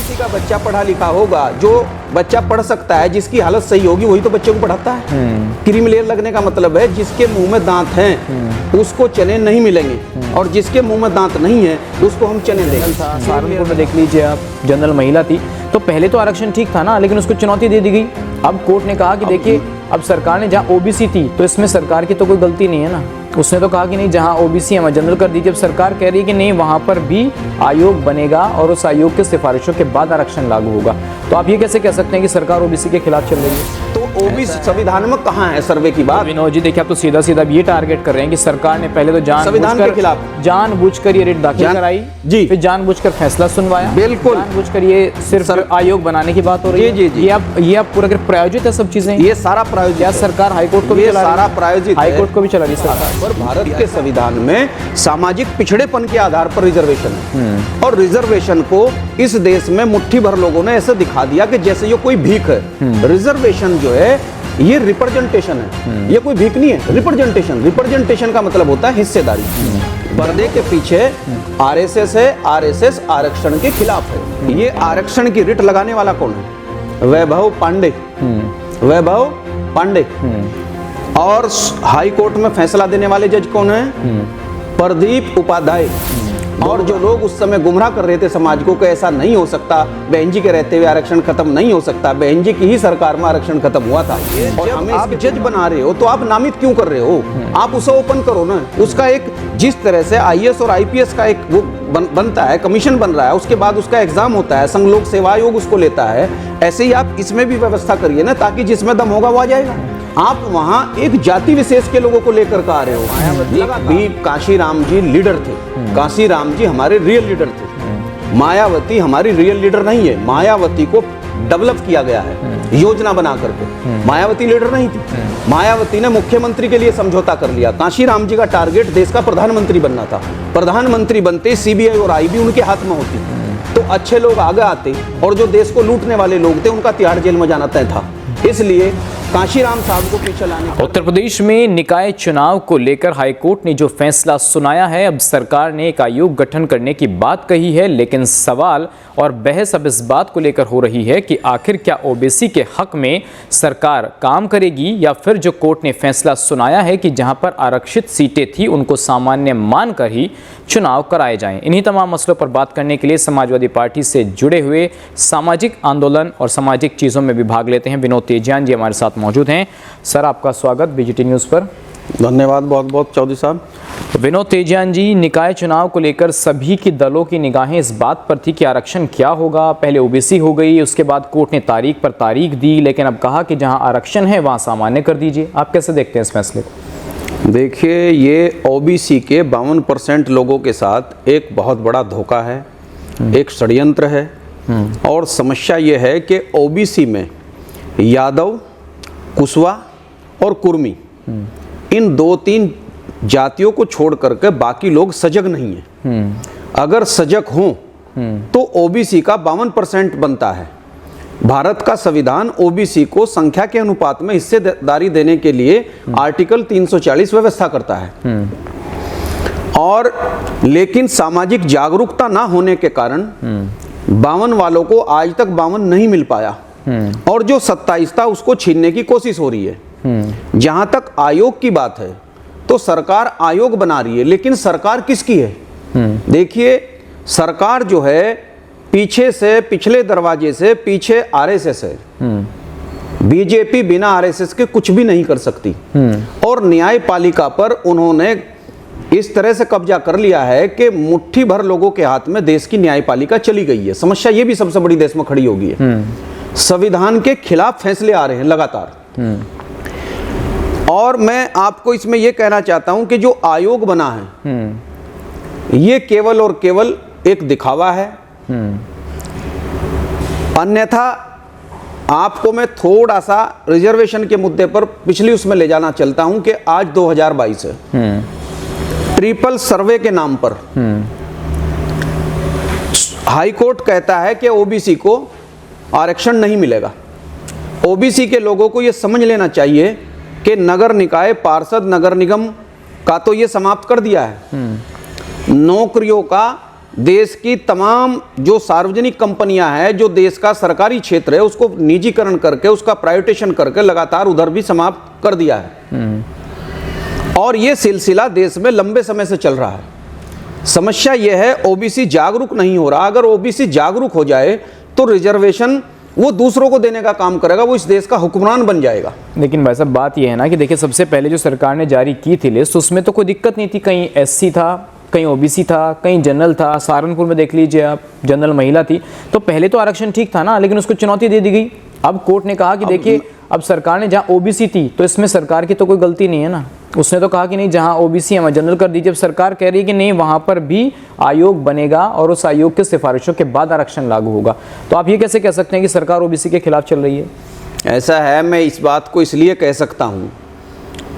OBC का बच्चा पढ़ा लिखा होगा, जो बच्चा पढ़ सकता है, जिसकी हालत सही होगी, वही तो बच्चे को पढ़ाता है। क्रीम लेयर लगने का मतलब है जिसके मुंह में दांत हैं उसको चने नहीं मिलेंगे, और जिसके मुंह में दांत नहीं है उसको हम चने देंगे। सहारनपुर में देख लीजिए आप, जनरल महिला थी, तो पहले तो आरक्षण ठीक था ना, लेकिन उसको चुनौती दे दी गई। अब कोर्ट ने कहा कि देखिए, अब सरकार ने जहाँ ओबीसी थी तो इसमें सरकार की तो कोई गलती नहीं है ना, उसने तो कहा कि नहीं जहाँ ओबीसी है वहाँ जनरल कर दीजिए। अब सरकार कह रही है कि नहीं, वहाँ पर भी आयोग बनेगा और उस आयोग के सिफारिशों के बाद आरक्षण लागू होगा। तो आप ये कैसे कह सकते हैं कि सरकार ओबीसी के खिलाफ चल रही है? तो ओबीसी संविधान में कहाँ है सर्वे की बात? विनोद जी देखिए, आप तो सीधा सीधा ये टारगेट कर रहे हैं कि सरकार ने पहले तो जानबूझकर ये रिट दाखिल कराई जी, फिर जानबूझकर फैसला सुनवाया, बिल्कुल जानबूझकर ये सिर्फ आयोग बनाने की बात हो रही है। जी जी, ये आप पूरा प्रायोजित है सब चीजें, ये सारा प्रायोजित है। सरकार हाईकोर्ट को भी चला रही है, सारा प्रायोजित, हाईकोर्ट को भी चला रही है सरकार। पर भारत के संविधान में सामाजिक पिछड़ेपन के आधार पर रिजर्वेशन है, और रिजर्वेशन को इस देश में मुट्ठी भर लोगों ने ऐसे दिखा दिया कि जैसे ये कोई भीख है। रिजर्वेशन जो है ये रिप्रेजेंटेशन है, ये कोई भीख नहीं है। रिप्रेजेंटेशन का मतलब होता है हिस्सेदारी। पर्दे के पीछे आरएसएस है, आरएसएस आरक्षण के खिलाफ है। ये आरक्षण की रिट लगाने वाला कौन है? वैभव पांडे। और हाई कोर्ट में फैसला देने वाले जज कौन है? प्रदीप उपाध्याय। और जो लोग उस समय गुमराह कर रहे थे समाज को कि ऐसा नहीं हो सकता, बहन जी के रहते हुए आरक्षण खत्म नहीं हो सकता, बहन जी की ही सरकार में आरक्षण खत्म हुआ था, और हमें आप जज बना रहे हो तो आप नामित क्यों कर रहे हो? आप उसे ओपन करो ना। उसका एक, जिस तरह से आईएएस और आईपीएस का एक वो बनता है, कमीशन बन रहा है, उसके बाद उसका एग्जाम होता है, संघ लोक सेवा आयोग उसको लेता है, ऐसे ही आप इसमें भी व्यवस्था करिए ना, ताकि जिसमें दम होगा वो आ जाएगा। आप वहां एक जाति विशेष के लोगों को लेकर का आ रहे हो। भी काशीराम जी लीडर थे, काशीराम जी हमारे रियल लीडर थे। मायावती हमारी रियल लीडर नहीं है, मायावती को डेवलप किया गया है योजना बना करके। मायावती लीडर नहीं थी, मायावती ने मुख्यमंत्री के लिए समझौता कर लिया। काशीराम जी का टारगेट देश का प्रधानमंत्री बनना था। प्रधानमंत्री बनते सीबीआई और आईबी उनके हाथ में होती, तो अच्छे लोग आगे आते, और जो देश को लूटने वाले लोग थे उनका तिहाड़ जेल में जाना तय था। इसलिए काशीराम साहब को पीछे लाने। उत्तर प्रदेश में निकाय चुनाव को लेकर हाईकोर्ट ने जो फैसला सुनाया है, अब सरकार ने एक आयोग गठन करने की बात कही है, लेकिन सवाल और बहस अब इस बात को लेकर हो रही है कि आखिर क्या ओबीसी के हक में सरकार काम करेगी, या फिर जो कोर्ट ने फैसला सुनाया है कि जहां पर आरक्षित सीटें थी उनको सामान्य मानकर ही चुनाव कराए जाएं। इन्हीं तमाम मसलों पर बात करने के लिए समाजवादी पार्टी से जुड़े हुए सामाजिक आंदोलन और सामाजिक चीज़ों में भी भाग लेते हैं विनोद तेजियान जी हमारे साथ मौजूद हैं। सर, आपका स्वागत बीजीटी न्यूज़ पर। धन्यवाद बहुत बहुत चौधरी साहब। विनोद तेजियान जी, निकाय चुनाव को लेकर सभी की दलों की निगाहें इस बात पर थी कि आरक्षण क्या होगा। पहले ओबीसी हो गई, उसके बाद कोर्ट ने तारीख पर तारीख दी, लेकिन अब कहा कि जहां आरक्षण है वहां सामान्य कर दीजिए। आप कैसे देखते हैं इस फैसले को? देखिए, ये ओबीसी के 52% लोगों के साथ एक बहुत बड़ा धोखा है, एक षड्यंत्र है। और समस्या ये है कि ओबीसी में यादव, कुशवाहा और कुर्मी, इन 2-3 जातियों को छोड़ करके बाकी लोग सजग नहीं हैं। अगर सजग हों तो ओबीसी का 52% बनता है। भारत का संविधान ओबीसी को संख्या के अनुपात में हिस्सेदारी देने के लिए आर्टिकल 340 व्यवस्था करता है। और लेकिन सामाजिक जागरूकता ना होने के कारण 52 वालों को आज तक 52 नहीं मिल पाया, और जो 27 था उसको छीनने की कोशिश हो रही है। जहां तक आयोग की बात है तो सरकार आयोग बना रही है, लेकिन सरकार किसकी है? देखिए, सरकार जो है पीछे से, पिछले दरवाजे से पीछे आरएसएस है। बीजेपी बिना आरएसएस के कुछ भी नहीं कर सकती, और न्यायपालिका पर उन्होंने इस तरह से कब्जा कर लिया है कि मुट्ठी भर लोगों के हाथ में देश की न्यायपालिका चली गई है। समस्या ये भी सबसे बड़ी देश में खड़ी होगी है। संविधान के खिलाफ फैसले आ रहे हैं लगातार। और मैं आपको इसमें यह कहना चाहता हूं कि जो आयोग बना है ये केवल और केवल एक दिखावा है। अन्यथा आपको मैं थोड़ा सा रिजर्वेशन के मुद्दे पर पिछली उसमें ले जाना चलता हूं कि आज 2022 है। ट्रिपल सर्वे के नाम पर हाई कोर्ट कहता है कि ओबीसी को आरक्षण नहीं मिलेगा। ओबीसी के लोगों को यह समझ लेना चाहिए कि नगर निकाय, पार्षद, नगर निगम का तो ये समाप्त कर दिया है। नौकरियों का देश की तमाम जो सार्वजनिक कंपनियां हैं, जो देश का सरकारी क्षेत्र है, उसको निजीकरण करके, उसका प्राइवेटाइजेशन करके लगातार उधर भी समाप्त कर दिया है। और ये सिलसिला देश में लंबे समय से चल रहा है। समस्या यह है ओबीसी जागरूक नहीं हो रहा। अगर ओबीसी जागरूक हो जाए तो रिजर्वेशन वो दूसरों को देने का काम करेगा, वो इस देश का हुक्मरान बन जाएगा। लेकिन भाई साहब बात यह है ना कि देखिए, सबसे पहले जो सरकार ने जारी की थी लिस्ट, उसमें तो कोई दिक्कत नहीं थी। कहीं एससी था, कहीं ओबीसी था, कहीं जनरल था। सहारनपुर में देख लीजिए आप, जनरल महिला थी। तो पहले तो आरक्षण ठीक था ना, लेकिन उसको चुनौती दे दी गई। अब कोर्ट ने कहा कि देखिए, अब सरकार ने जहां ओबीसी थी तो इसमें सरकार की तो कोई गलती नहीं है ना। उसने तो कहा कि नहीं, जहां ओबीसी है वहां जनरल कर दीजिए। अब सरकार कह रही है कि नहीं, वहां पर भी आयोग बनेगा और उस आयोग की सिफारिशों के बाद आरक्षण लागू होगा। तो आप ये कैसे कह सकते हैं कि सरकार ओबीसी के खिलाफ चल रही है? ऐसा है, मैं इस बात को इसलिए कह सकता हूं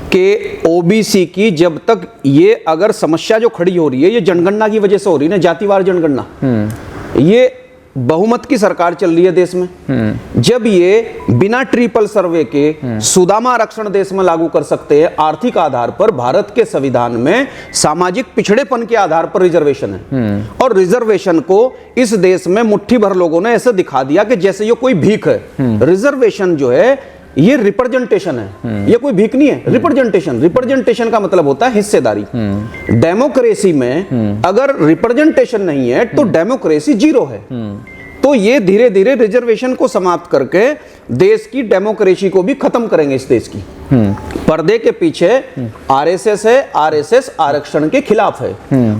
कि ओबीसी की जब तक ये अगर समस्या जो खड़ी हो रही है, ये जनगणना की वजह से हो रही है ना, जातिवार जनगणना। ये बहुमत की सरकार चल रही है देश में। जब ये बिना ट्रिपल सर्वे के सुदामा आरक्षण देश में लागू कर सकते हैं, आर्थिक आधार पर, भारत के संविधान में सामाजिक पिछड़ेपन के आधार पर रिजर्वेशन है। और रिजर्वेशन को इस देश में मुट्ठी भर लोगों ने ऐसे दिखा दिया कि जैसे ये कोई भीख है। रिजर्वेशन जो है ये रिप्रेजेंटेशन है, ये कोई भीख नहीं है। रिप्रेजेंटेशन का मतलब होता है हिस्सेदारी। डेमोक्रेसी में अगर रिप्रेजेंटेशन नहीं है तो डेमोक्रेसी जीरो है। तो ये धीरे धीरे रिजर्वेशन को समाप्त करके देश की डेमोक्रेसी को भी खत्म करेंगे इस देश की। पर्दे के पीछे आरएसएस है। आरएसएस आरक्षण के खिलाफ है।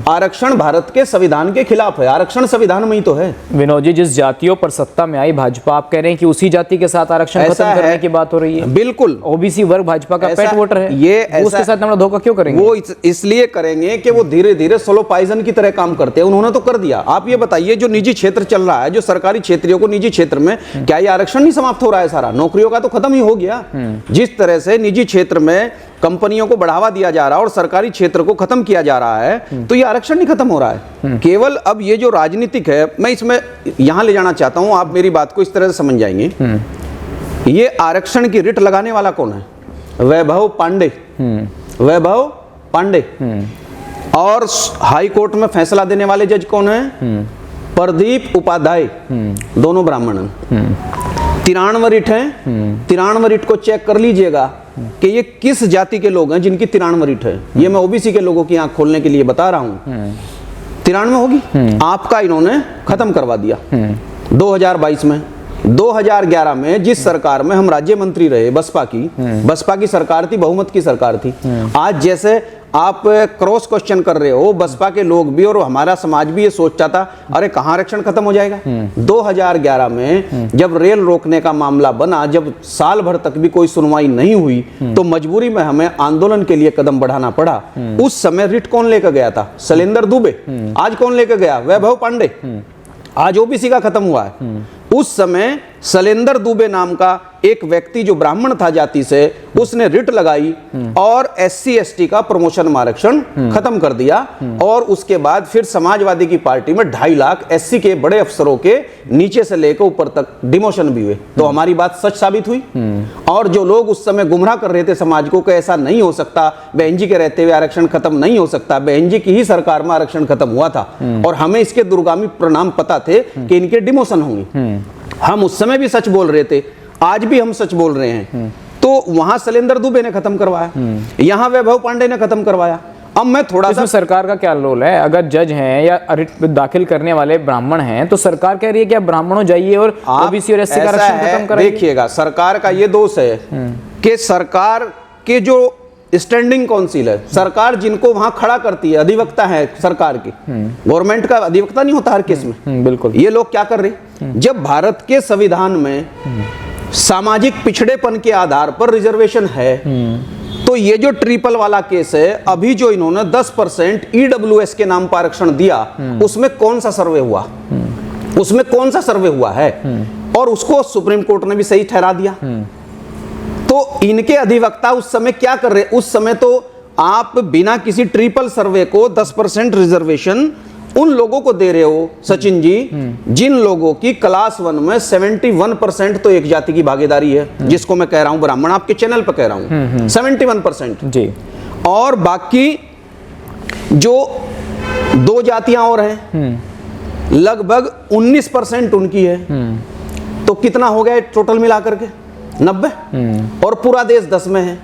आरक्षण भारत के संविधान के खिलाफ है। आरक्षण संविधान में ही तो है। विनोद जी, जिस जातियों पर सत्ता में आई भाजपा, आप कह रहे हैं कि उसी जाति के साथ आरक्षण खत्म करने की बात हो रही है? बिल्कुल। ओबीसी वर्ग भाजपा का पेट वोटर है। ये उसके साथ हम धोखा क्यों करेंगे? वो इसलिए करेंगे कि वो धीरे धीरे स्लो पॉइजन की तरह काम करते हैं। उन्होंने तो कर दिया। आप ये बताइए, जो निजी क्षेत्र चल रहा है, जो सरकारी क्षेत्रियों को निजी क्षेत्र में, क्या ये आरक्षण नहीं समाप्त हो रहा है? सारा नौकरियों का तो खत्म ही हो गया। जिस तरह से निजी क्षेत्र में कंपनियों को बढ़ावा दिया जा रहा है और सरकारी क्षेत्र को खत्म किया जा रहा है, तो ये आरक्षण नहीं खत्म हो रहा है। केवल अब ये जो राजनीतिक है, मैं इसमें यहां ले जाना चाहता हूं, आप मेरी बात को इस तरह से समझ जाएंगे। ये आरक्षण की रिट लगाने वाला कौन है? वैभव पांडे। वैभव पांडे। और हाई कोर्ट में फैसला देने वाले जज कौन है? प्रदीप उपाध्याय। दोनों ब्राह्मण हैं। 93 रिट है। 93 रिट को चेक कर लीजिएगा कि ये किस जाति के लोग हैं जिनकी 93 रिट है। ये मैं ओबीसी के लोगों की आंख खोलने के लिए बता रहा हूं। 93 होगी। आपका इन्होंने खत्म करवा दिया 2022 में। 2011 में जिस सरकार में हम राज्य मंत्री रहे, बसपा की सरकार थी, बहुमत की सरकार थी। आज जैसे आप क्रॉस क्वेश्चन कर रहे हो, बसपा के लोग भी और हमारा समाज भी ये सोचता था, अरे कहां आरक्षण खत्म हो जाएगा। 2011 में जब रेल रोकने का मामला बना, जब साल भर तक भी कोई सुनवाई नहीं हुई, तो मजबूरी में हमें आंदोलन के लिए कदम बढ़ाना पड़ा। उस समय रिट कौन लेकर गया था? शैलेंद्र दुबे। आज कौन लेकर गया? वैभव पांडे। आज ओबीसी का खत्म हुआ है। उस समय शैलेंद्र दुबे नाम का एक व्यक्ति जो ब्राह्मण था जाति से, उसने रिट लगाई और एससी एसटी का प्रमोशन में आरक्षण खत्म कर दिया। और उसके बाद फिर समाजवादी की पार्टी में 2.5 लाख एससी के बड़े अफसरों के नीचे से लेकर ऊपर तक डिमोशन भी हुए। तो हमारी बात सच साबित हुई। और जो लोग उस समय गुमराह कर रहे थे समाज को कि ऐसा नहीं हो सकता, बहन जी के रहते हुए आरक्षण खत्म नहीं हो सकता, बहन जी की ही सरकार में आरक्षण खत्म हुआ था और हमें इसके दूरगामी परिणाम पता थे कि इनके डिमोशन होंगे। हम उस समय भी सच बोल रहे थे, आज भी हम सच बोल रहे हैं। तो वहां शैलेंद्र दुबे ने खत्म करवाया, यहां वैभव पांडे ने खत्म करवाया। अब मैं थोड़ा सा, सरकार का क्या रोल है? अगर जज हैं या रिट दाखिल करने वाले ब्राह्मण हैं, तो सरकार कह रही है कि आप ब्राह्मणों जाइए और ओबीसी और एससी का आरक्षण खत्म कराइए। देखिएगा, सरकार का ये दोष है कि सरकार के जो स्टैंडिंग काउंसिल है, सरकार जिनको वहां खड़ा करती है, अधिवक्ता है सरकार की, गवर्नमेंट का अधिवक्ता नहीं होता हर केस में। बिल्कुल। ये लोग क्या कर रहे? जब भारत के संविधान में सामाजिक पिछड़ेपन के आधार पर रिजर्वेशन है, तो ये जो ट्रिपल वाला केस है, अभी जो इन्होंने 10% ईडब्ल्यूएस के नाम पर आरक्षण दिया, उसमें कौन सा सर्वे हुआ? उसमें कौन सा सर्वे हुआ है? और उसको सुप्रीम कोर्ट ने भी सही ठहरा दिया। तो इनके अधिवक्ता उस समय क्या कर रहे? उस समय तो आप बिना किसी ट्रिपल सर्वे को 10% रिजर्वेशन उन लोगों को दे रहे हो सचिन जी, जिन लोगों की क्लास 1 में 71% तो एक जाति की भागीदारी है, जिसको मैं कह रहा हूं ब्राह्मण, आपके चैनल पर कह रहा हूं 71% जी। और बाकी जो 2 जातियां और हैं, लगभग 19% उनकी है। तो कितना हो गया टोटल मिलाकर के? 90। और पूरा देश 10 में है।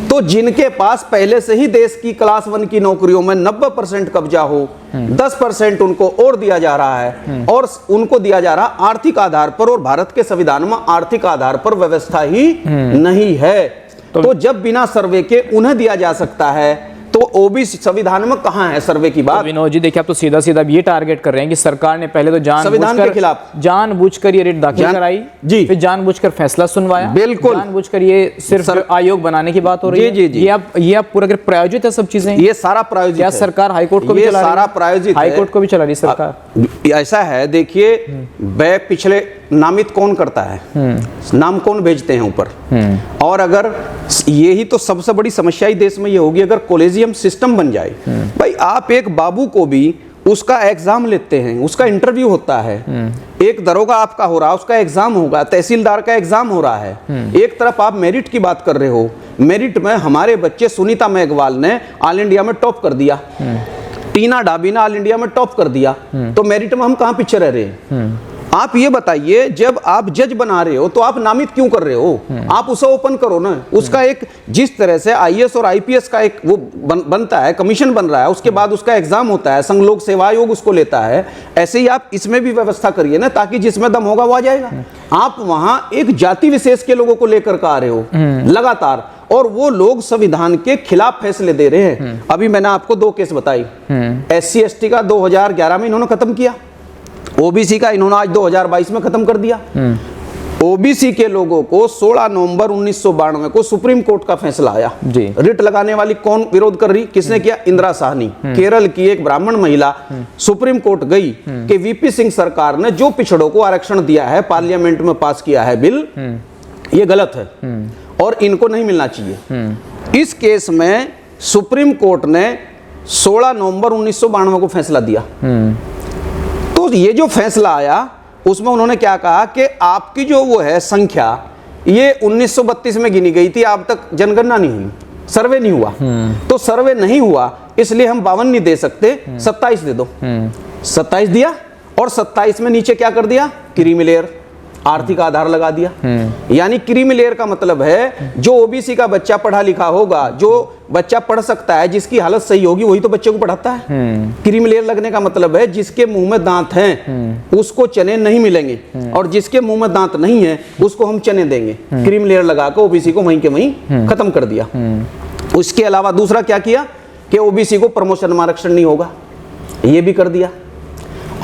तो जिनके पास पहले से ही देश की क्लास 1 की नौकरियों में 90% कब्जा हो, 10% उनको और दिया जा रहा है, और उनको दिया जा रहा आर्थिक आधार पर, और भारत के संविधान में आर्थिक आधार पर व्यवस्था ही नहीं है। तो जब बिना सर्वे के उन्हें दिया जा सकता है, तो ओबीसी संविधान में कहां है सर्वे की बात? तो विनोद जी देखिए, आप तो सीधा सीधा ये टारगेट कर रहे हैं कि सरकार ने पहले तो संविधान के खिलाफ जानबूझकर ये रिट दाखिल कराई जी, फिर जानबूझकर फैसला सुनवाया, बिल्कुल जानबूझकर ये सिर्फ आयोग बनाने की बात हो रही है। जी जी ये आप पूरा प्रायोजित है सब चीजें? ये सारा प्रायोजित क्या है। सरकार हाईकोर्ट को भी चला रही है? सारा प्रायोजित है। हाईकोर्ट को भी चला रही सरकार। ऐसा है, देखिए व्यय पिछले नामित कौन करता है, नाम कौन भेजते हैं ऊपर। और अगर यही तो सबसे बड़ी समस्या ही देश में ये होगी, अगर कॉलेजियम सिस्टम बन जाए। भाई आप एक बाबू को भी उसका एग्जाम लेते हैं, उसका इंटरव्यू होता है, एक दरोगा आपका हो रहा है, उसका एग्जाम होगा, तहसीलदार का एग्जाम हो रहा है। एक तरफ आप मेरिट की बात कर रहे हो, मेरिट में हमारे बच्चे सुनीता मेघवाल ने ऑल इंडिया में टॉप कर दिया, टीना डाबी ने ऑल इंडिया में टॉप कर दिया, तो मेरिट में हम कहां पीछे रह रहे हैं? आप ये बताइए, जब आप जज बना रहे हो तो आप नामित क्यों कर रहे हो? आप उसे ओपन करो ना। उसका एक, जिस तरह से आईएएस और आईपीएस का एक वो बनता है, कमीशन बन रहा है, उसके बाद उसका एग्जाम होता है, संघ लोक सेवा आयोग उसको लेता है, ऐसे ही आप इसमें भी व्यवस्था करिए ना, ताकि जिसमें दम होगा वो आ जाएगा। आप वहां एक जाति विशेष के लोगों को लेकर के आ रहे हो लगातार, और वो लोग संविधान के खिलाफ फैसले दे रहे हैं। अभी मैंने आपको 2 केस बताई, SC ST का 2011 में इन्होंने खत्म किया, ओबीसी का इन्होंने आज 2022 में खत्म कर दिया। ओबीसी के लोगों को 16 नवंबर 1992 को सुप्रीम कोर्ट का फैसला आया जी। रिट लगाने वाली कौन विरोध कर रही, किसने किया? इंदिरा साहनी, केरल की एक ब्राह्मण महिला सुप्रीम कोर्ट गई कि वीपी सिंह सरकार ने जो पिछड़ों को आरक्षण दिया है, पार्लियामेंट में पास किया है बिल, ये गलत है और इनको नहीं मिलना चाहिए। इस केस में सुप्रीम कोर्ट ने 16 नवंबर 1992 को फैसला दिया। तो ये जो फैसला आया उसमें उन्होंने क्या कहा कि आपकी जो वो है संख्या, ये 1932 में गिनी गई थी, अब तक जनगणना नहीं हुई, सर्वे नहीं हुआ। तो सर्वे नहीं हुआ इसलिए हम 52 नहीं दे सकते, 27 दे दो। 27 दिया, और 27 में नीचे क्या कर दिया? क्रीमी लेयर, आर्थिक आधार लगा दिया। यानी क्रीमी लेयर का मतलब है जो ओबीसी का बच्चा पढ़ा लिखा होगा, जो बच्चा पढ़ सकता है, जिसकी हालत सही होगी, वही तो बच्चे को पढ़ाता है। क्रीमी लेयर लगने का मतलब है जिसके मुंह में दांत हैं उसको चने नहीं मिलेंगे, और जिसके मुंह में दांत नहीं है उसको हम चने देंगे। क्रीमी लेयर लगाकर ओबीसी को वहीं के वहीं खत्म कर दिया। उसके अलावा दूसरा क्या किया कि ओबीसी को प्रमोशन में आरक्षण नहीं होगा, ये भी कर दिया।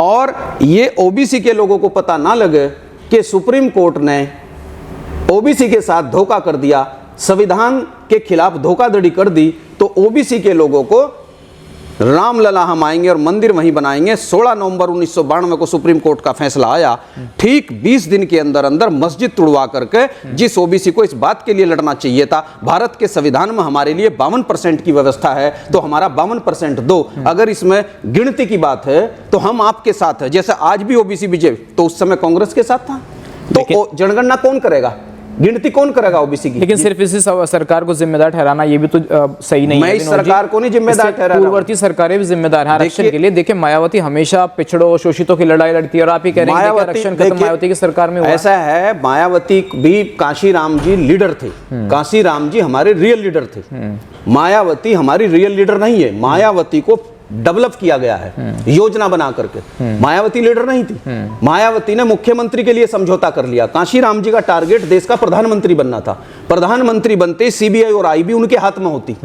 और ये ओबीसी के लोगों को पता ना लगे कि सुप्रीम कोर्ट ने ओबीसी के साथ धोखा कर दिया, संविधान के खिलाफ धोखाधड़ी कर दी, तो ओबीसी के लोगों को रामलला हम आएंगे और मंदिर वहीं बनाएंगे। 16 नवंबर 1992 को सुप्रीम कोर्ट का फैसला आया, ठीक 20 दिन के अंदर अंदर मस्जिद तुड़वा करके, जिस ओबीसी को इस बात के लिए लड़ना चाहिए था, भारत के संविधान में हमारे लिए 52% की व्यवस्था है, तो हमारा 52% दो। अगर इसमें गिनती की बात है तो हम आपके साथ है, जैसे आज भी ओबीसी बीजेपी, तो उस समय कांग्रेस के साथ था। तो जनगणना कौन करेगा, गिनती कौन करेगा ओबीसी की? लेकिन सिर्फ इसी सरकार को जिम्मेदार ठहराना ये भी तो सही नहीं है। मैं इस सरकार को नहीं जिम्मेदार ठहरा रहा हूं, पूर्ववर्ती सरकारें भी जिम्मेदार हैं आरक्षण के लिए। देखिए मायावती हमेशा पिछड़ों शोषितों की लड़ाई लड़ती है, और आप ही कह रहे हैं कि आरक्षण खत्म मायावती की सरकार में हुआ। ऐसा है, मायावती भी कांशीराम जी लीडर थे, कांशीराम जी हमारे रियल लीडर थे, मायावती हमारी रियल लीडर नहीं है। मायावती को डेवलप किया गया है योजना बना करके, मायावती लीडर नहीं थी। मायावती ने मुख्यमंत्री के लिए समझौता कर लिया। कांशीराम जी का टारगेट देश का प्रधानमंत्री बनना था, प्रधानमंत्री बनते सीबीआई और आईबी उनके हाथ में होती,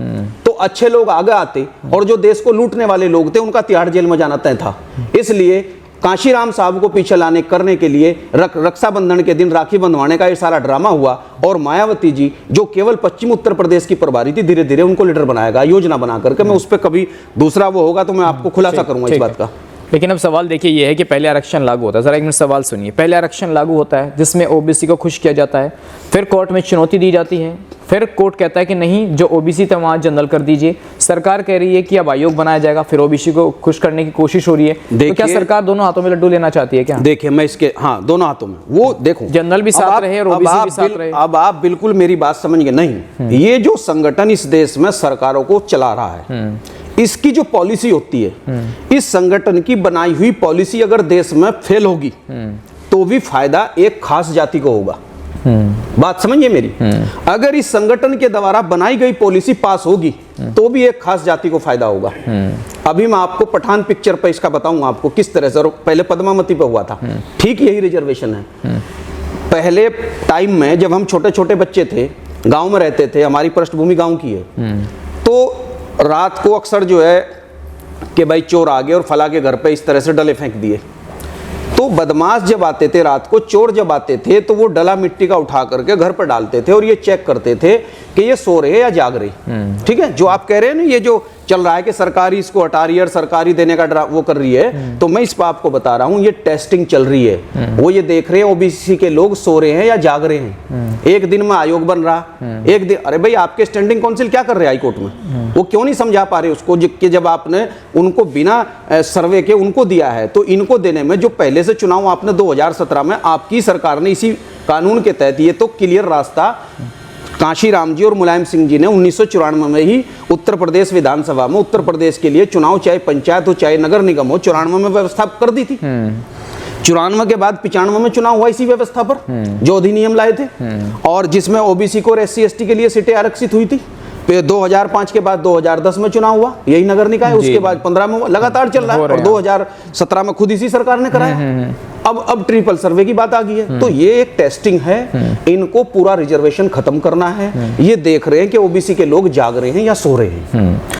तो अच्छे लोग आगे आते, और जो देश को लूटने वाले लोग थे उनका तिहाड़ जेल में जाना तय था। इसलिए कांशीराम साहब को पीछे लाने करने के लिए रक्षाबंधन के दिन राखी बंधवाने का ये सारा ड्रामा हुआ, और मायावती जी जो केवल पश्चिम उत्तर प्रदेश की प्रभारी थी, धीरे धीरे उनको लीडर बनाएगा योजना बना करके। मैं उस पर कभी दूसरा वो होगा तो मैं आपको खुलासा करूंगा इस बात का। लेकिन अब सवाल देखिए ये है कि पहले आरक्षण लागू होता है, जरा एक मिनट सवाल सुनिए। पहले आरक्षण लागू होता है जिसमें ओबीसी को खुश किया जाता है, फिर कोर्ट में चुनौती दी जाती है, फिर कोर्ट कहता है कि नहीं जो ओबीसी था वहाँ जनरल कर दीजिए। सरकार कह रही है कि अब आयोग बनाया जाएगा, फिर ओबीसी को खुश करने की कोशिश हो रही है। तो क्या सरकार दोनों हाथों में लड्डू लेना चाहती है क्या? देखिए मैं इसके, हाँ दोनों हाथों में, वो देखो जनरल भी साथ रहे और ओबीसी भी साथ रहे। अब आप बिल्कुल मेरी बात समझ गए नहीं, ये जो संगठन इस देश में सरकारों को चला रहा है, इसकी जो पॉलिसी होती है, इस संगठन की बनाई हुई पॉलिसी अगर देश में फेल होगी तो भी फायदा एक खास जाति को होगा। बात समझिए मेरी। अगर इस संगठन के द्वारा बनाई गई पॉलिसी पास होगी तो भी एक खास जाति को फायदा होगा। अभी मैं आपको पठान पिक्चर पे इसका बताऊंगा आपको किस तरह से, और पहले पद्मावती पे हुआ था, ठीक यही रिजर्वेशन है। पहले टाइम में जब हम छोटे छोटे बच्चे थे, गांव में रहते थे, हमारी पृष्ठभूमि गांव की है, तो रात को अक्सर जो है कि भाई चोर आ गए और फला के घर पे इस तरह से डले फेंक दिए। तो बदमाश जब आते थे रात को, चोर जब आते थे, तो वो डला मिट्टी का उठा करके घर पर डालते थे और ये चेक करते थे कि ये सो रहे या जाग रहे। ठीक है, जो आप कह रहे हैं ना, ये जो चल रहा है कि सरकारी इसको हटा रही है और सरकारी देने का वो कर रही है, तो मैं इस पर आपको बता रहा हूं, ये टेस्टिंग चल रही है। वो ये देख रहे हैं ओबीसी के लोग सो रहे हैं या जाग रहे हैं। एक दिन में आयोग बन रहा, एक दिन, अरे भाई आपके स्टैंडिंग काउंसिल क्या कर रहे हैं हाईकोर्ट में? वो क्यों नहीं समझा पा रहे उसको कि जब आपने उनको बिना सर्वे के उनको दिया है, तो इनको देने में जो पहले से चुनाव आपने 2017 में आपकी सरकार ने इसी कानून के तहत, ये तो क्लियर रास्ता कांशीराम जी और मुलायम सिंह जी ने 1994 में ही उत्तर प्रदेश विधानसभा में उत्तर प्रदेश के लिए चुनाव, चाहे पंचायत हो चाहे नगर निगम हो, 94 में व्यवस्था कर दी थी। 94 के बाद 95 में चुनाव हुआ इसी व्यवस्था पर, जो अधिनियम लाए थे, और जिसमें ओबीसी को और SC ST के लिए सीटें आरक्षित हुई थी। फिर 2005 के बाद 2010 में चुनाव हुआ, यही नगर निकाय, उसके बाद 15 में लगातार चल रहा है, और 2017 में खुद इसी सरकार ने कराया। अब ट्रिपल सर्वे की बात आ गई है। तो ये एक टेस्टिंग है, इनको पूरा रिजर्वेशन खत्म करना है। ये देख रहे हैं कि ओबीसी के लोग जाग रहे हैं या सो रहे हैं।